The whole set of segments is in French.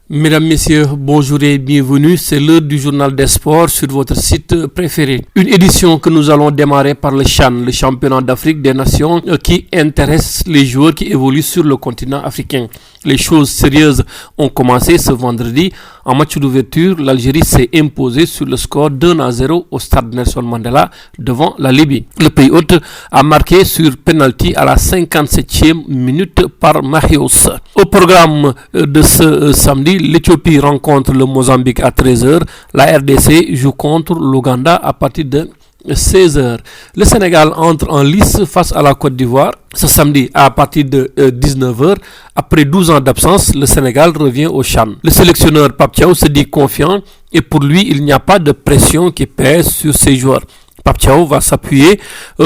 Mesdames, Messieurs, bonjour et bienvenue. C'est l'heure du journal des sports sur votre site préféré. Une édition que nous allons démarrer par le CHAN, le championnat d'Afrique des nations qui intéresse les joueurs qui évoluent sur le continent africain. Les choses sérieuses ont commencé ce vendredi. En match d'ouverture, l'Algérie s'est imposée sur le score d'1-0 au stade Nelson Mandela devant la Libye. Le pays hôte a marqué sur penalty à la 57e minute par Mahious. Au programme de ce samedi, l'Éthiopie rencontre le Mozambique à 13h. La RDC joue contre l'Ouganda à partir de 16h. Le Sénégal entre en lice face à la Côte d'Ivoire ce samedi à partir de 19h. Après 12 ans d'absence, le Sénégal revient au CHAN. Le sélectionneur Pape Thiaw se dit confiant et pour lui, il n'y a pas de pression qui pèse sur ses joueurs. Pape Thiaw va s'appuyer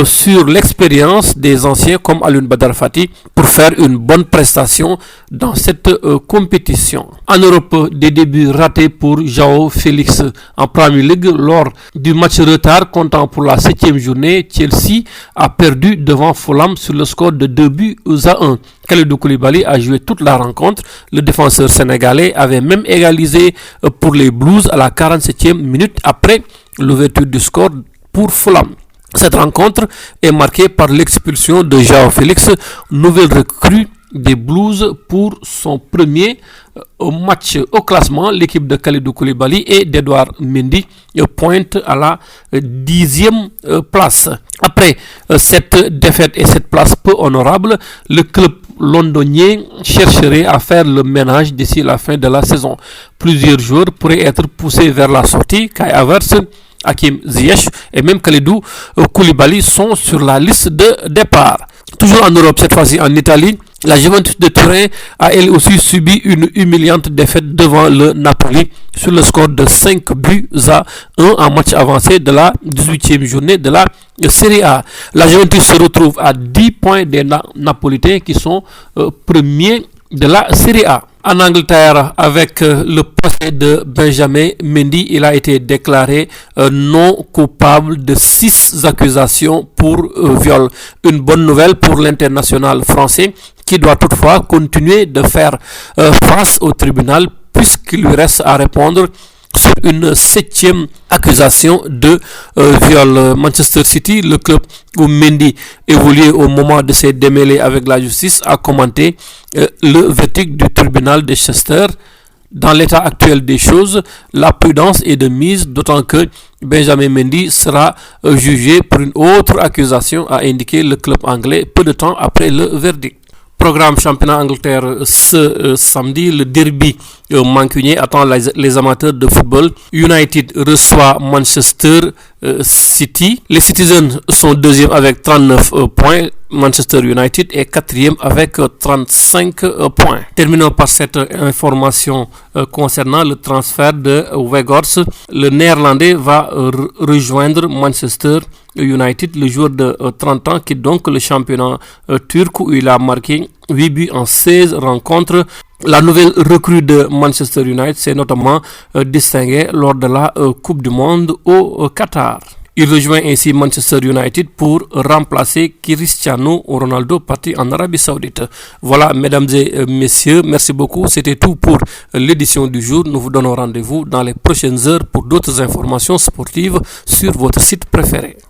sur l'expérience des anciens comme Alioune Badara Fati pour faire une bonne prestation dans cette compétition. En Europe, des débuts ratés pour João Félix en Premier League lors du match retard comptant pour la 7e journée. Chelsea a perdu devant Fulham sur le score de 2-1. Kalidou Koulibaly a joué toute la rencontre. Le défenseur sénégalais avait même égalisé pour les Blues à la 47e minute après l'ouverture du score pour Fulham. Cette rencontre est marquée par l'expulsion de João Félix, nouvelle recrue des Blues pour son premier match au classement. L'équipe de Kalidou Koulibaly et d'Edouard Mendy pointe à la 10e place. Après cette défaite et cette place peu honorable, le club londonien chercherait à faire le ménage d'ici la fin de la saison. Plusieurs joueurs pourraient être poussés vers la sortie. Kai Havertz, Hakim Ziyech et même Kalidou Koulibaly sont sur la liste de départ. Toujours en Europe, cette fois-ci en Italie, la Juventus de Turin a elle aussi subi une humiliante défaite devant le Napoli sur le score de 5-1 en match avancé de la 18e journée de la Serie A. La Juventus se retrouve à 10 points des Napolitains qui sont premiers de la Serie A. En Angleterre, avec le procès de Benjamin Mendy, il a été déclaré non coupable de 6 accusations pour viol. Une bonne nouvelle pour l'international français qui doit toutefois continuer de faire face au tribunal puisqu'il lui reste à répondre sur une 7e accusation de viol. Manchester City, le club où Mendy évoluait au moment de ses démêlés avec la justice, a commenté le verdict du tribunal de Chester. Dans l'état actuel des choses, la prudence est de mise, d'autant que Benjamin Mendy sera jugé pour une autre accusation, a indiqué le club anglais peu de temps après le verdict. Programme championnat Angleterre ce samedi, le derby mancunien attend les amateurs de football. United reçoit Manchester City. Les Citizens sont deuxième avec 39 points. Manchester United est quatrième avec 35 points. Terminons par cette information concernant le transfert de Weghorst. Le Néerlandais va rejoindre Manchester United. Le joueur de 30 ans quitte donc le championnat turc où il a marqué 8 buts en 16 rencontres. La nouvelle recrue de Manchester United s'est notamment distinguée lors de la Coupe du Monde au Qatar. Il rejoint ainsi Manchester United pour remplacer Cristiano Ronaldo parti en Arabie Saoudite. Voilà, mesdames et messieurs, merci beaucoup. C'était tout pour l'édition du jour. Nous vous donnons rendez-vous dans les prochaines heures pour d'autres informations sportives sur votre site préféré.